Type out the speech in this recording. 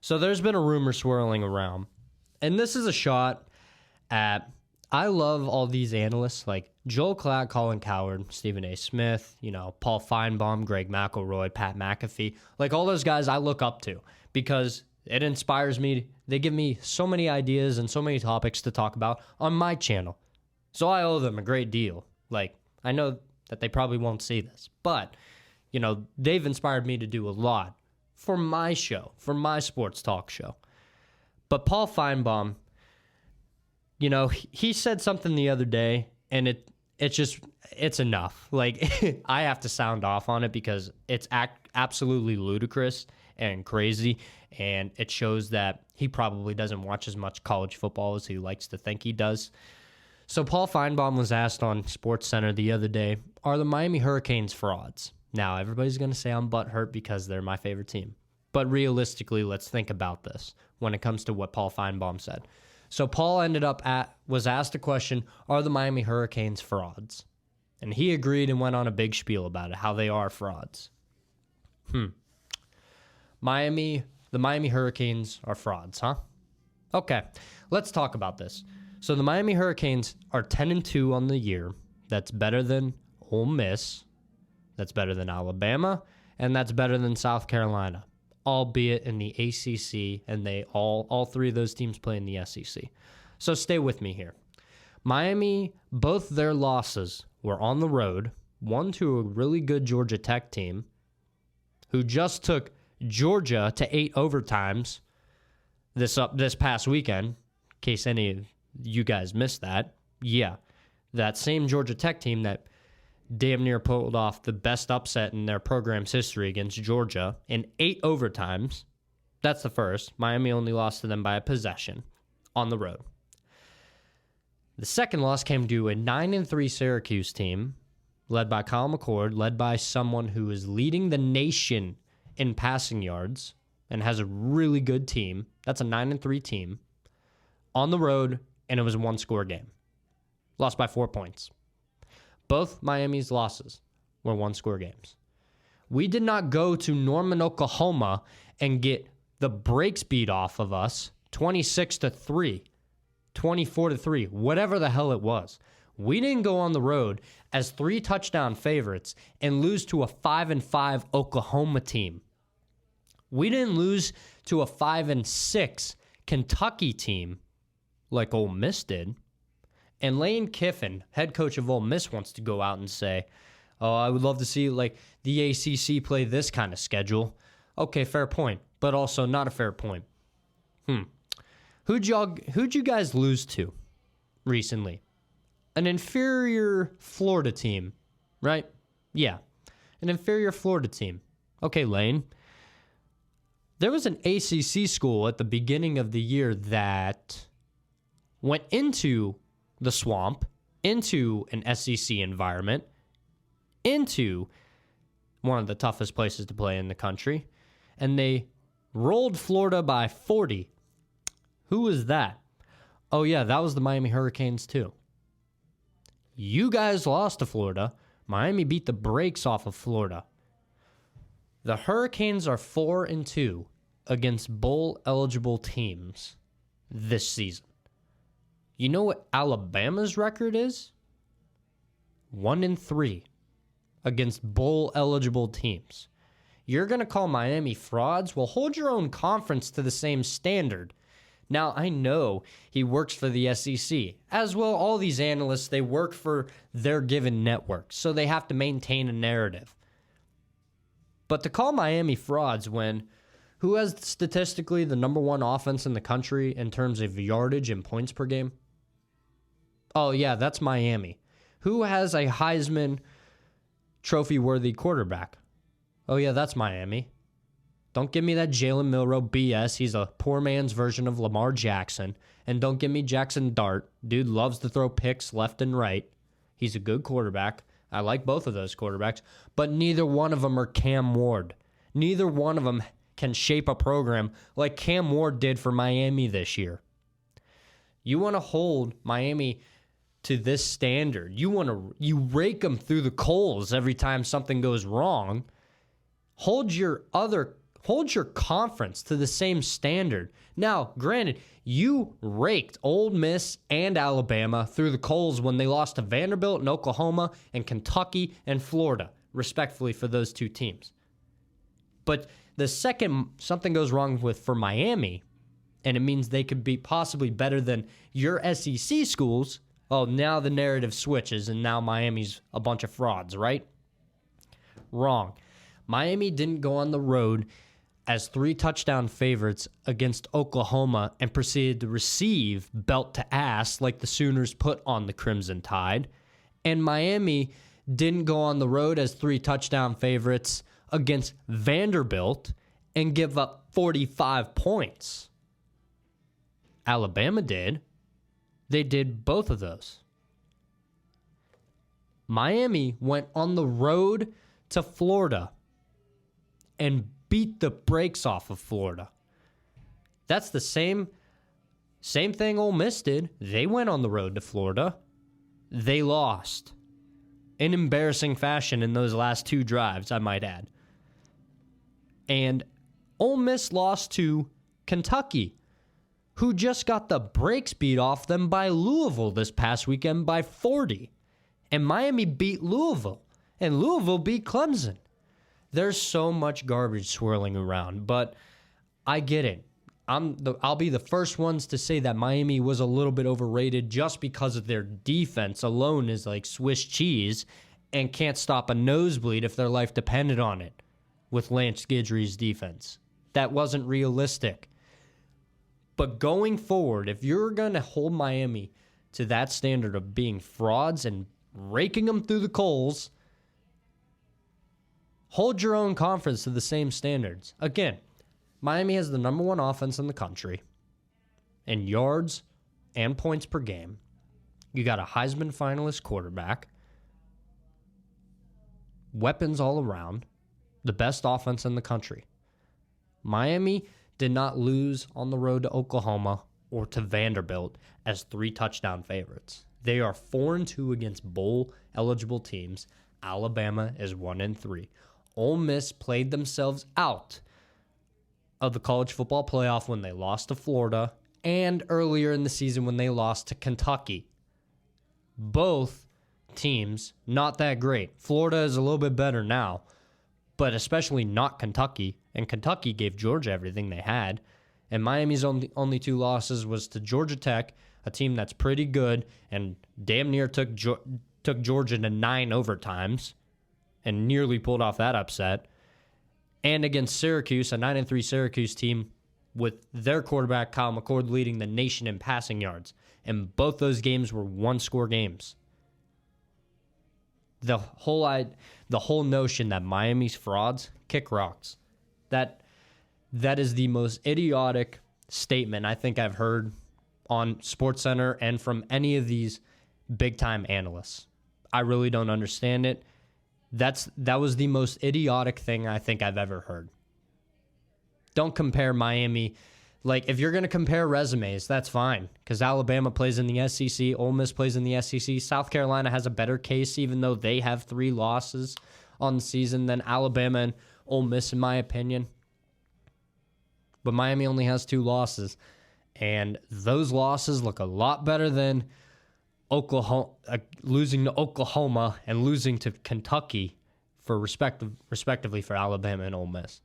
So there's been a rumor swirling around, and this is a shot at, I love all these analysts like Joel Klatt, Colin Cowherd, Stephen A. Smith, Paul Feinbaum, Greg McElroy, Pat McAfee. Like all those guys I look up to because it inspires me. They give me so many ideas and so many topics to talk about on my channel. So I owe them a great deal. Like, I know that they probably won't see this, but, they've inspired me to do a lot for my show, for my sports talk show. But Paul Feinbaum, he said something the other day, and it's enough. Like, I have to sound off on it because it's absolutely ludicrous and crazy, and it shows that he probably doesn't watch as much college football as he likes to think he does. So Paul Feinbaum was asked on SportsCenter the other day, are the Miami Hurricanes frauds? Now, everybody's going to say I'm butthurt because they're my favorite team. But realistically, let's think about this when it comes to what Paul Feinbaum said. So Paul was asked a question, are the Miami Hurricanes frauds? And he agreed and went on a big spiel about it, how they are frauds. The Miami Hurricanes are frauds, huh? Okay, let's talk about this. So the Miami Hurricanes are 10-2 on the year. That's better than Ole Miss. That's better than Alabama. And that's better than South Carolina, albeit in the ACC, and all three of those teams play in the SEC. So stay with me here. Miami, both their losses were on the road, one to a really good Georgia Tech team who just took Georgia to 8 overtimes this past weekend, in case any of you guys missed that. Yeah, that same Georgia Tech team that damn near pulled off the best upset in their program's history against Georgia in 8 overtimes. That's the first. Miami only lost to them by a possession on the road. The second loss came to a 9-3 Syracuse team led by Kyle McCord, led by someone who is leading the nation in passing yards and has a really good team. That's a 9-3 team on the road, and it was a one-score game. Lost by 4 points. Both Miami's losses were one-score games. We did not go to Norman, Oklahoma, and get the brakes beat off of us 26-3, 24-3, whatever the hell it was. We didn't go on the road as 3 touchdown favorites and lose to a 5-5 Oklahoma team. We didn't lose to a 5-6 Kentucky team like Ole Miss did. And Lane Kiffin, head coach of Ole Miss, wants to go out and say, oh, I would love to see like the ACC play this kind of schedule. Okay, fair point, but also not a fair point. Who'd you guys lose to recently? An inferior Florida team, right? Yeah, an inferior Florida team. Okay, Lane. There was an ACC school at the beginning of the year that went into the swamp, into an SEC environment, into one of the toughest places to play in the country, and they rolled Florida by 40. Who was that? Oh, yeah, that was the Miami Hurricanes, too. You guys lost to Florida. Miami beat the brakes off of Florida. The Hurricanes are 4-2 against bowl-eligible teams this season. You know what Alabama's record is? 1-3 against bowl-eligible teams. You're going to call Miami frauds? Well, hold your own conference to the same standard. Now, I know he works for the SEC. As well, all these analysts, they work for their given network, so they have to maintain a narrative. But to call Miami frauds when who has statistically the number 1 offense in the country in terms of yardage and points per game? Oh, yeah, that's Miami. Who has a Heisman trophy-worthy quarterback? Oh, yeah, that's Miami. Don't give me that Jalen Milroe BS. He's a poor man's version of Lamar Jackson. And don't give me Jackson Dart. Dude loves to throw picks left and right. He's a good quarterback. I like both of those quarterbacks. But neither one of them are Cam Ward. Neither one of them can shape a program like Cam Ward did for Miami this year. You want to hold Miami to this standard. You rake them through the coals every time something goes wrong. Hold your Hold your conference to the same standard. Now, granted, you raked Ole Miss and Alabama through the coals when they lost to Vanderbilt and Oklahoma and Kentucky and Florida, respectfully, for those two teams. But the second something goes wrong for Miami, and it means they could be possibly better than your SEC schools, oh, now the narrative switches and now Miami's a bunch of frauds, right? Wrong. Miami didn't go on the road as 3-touchdown favorites against Oklahoma and proceeded to receive belt to ass like the Sooners put on the Crimson Tide. And Miami didn't go on the road as 3-touchdown favorites against Vanderbilt and give up 45 points. Alabama did. They did both of those. Miami went on the road to Florida and beat the brakes off of Florida. That's the same thing Ole Miss did. They went on the road to Florida. They lost in embarrassing fashion in those last two drives, I might add. And Ole Miss lost to Kentucky, who just got the brakes beat off them by Louisville this past weekend by 40. And Miami beat Louisville, and Louisville beat Clemson. There's so much garbage swirling around, but I get it. I'll be the first ones to say that Miami was a little bit overrated just because of their defense alone is like Swiss cheese and can't stop a nosebleed if their life depended on it with Lance Guidry's defense. That wasn't realistic. But going forward, if you're going to hold Miami to that standard of being frauds and raking them through the coals, hold your own conference to the same standards. Again, Miami has the number one offense in the country in yards and points per game. You got a Heisman finalist quarterback, weapons all around, the best offense in the country. Miami did not lose on the road to Oklahoma or to Vanderbilt as 3-touchdown favorites. They are 4-2 against bowl-eligible teams. Alabama is 1-3. Ole Miss played themselves out of the college football playoff when they lost to Florida and earlier in the season when they lost to Kentucky. Both teams not that great. Florida is a little bit better now, but especially not Kentucky. And Kentucky gave Georgia everything they had. And Miami's only two losses was to Georgia Tech, a team that's pretty good and damn near took Georgia to 9 overtimes and nearly pulled off that upset. And against Syracuse, a 9-3 Syracuse team with their quarterback, Kyle McCord, leading the nation in passing yards. And both those games were one-score games. The whole notion that Miami's frauds, kick rocks. That is the most idiotic statement I think I've heard on SportsCenter and from any of these big-time analysts. I really don't understand it. That was the most idiotic thing I think I've ever heard. Don't compare Miami. Like, if you're going to compare resumes, that's fine, because Alabama plays in the SEC, Ole Miss plays in the SEC. South Carolina has a better case, even though they have 3 losses on the season than Alabama and Ole Miss, in my opinion. But Miami only has 2 losses, and those losses look a lot better than losing to Oklahoma and losing to Kentucky, for respectively for Alabama and Ole Miss.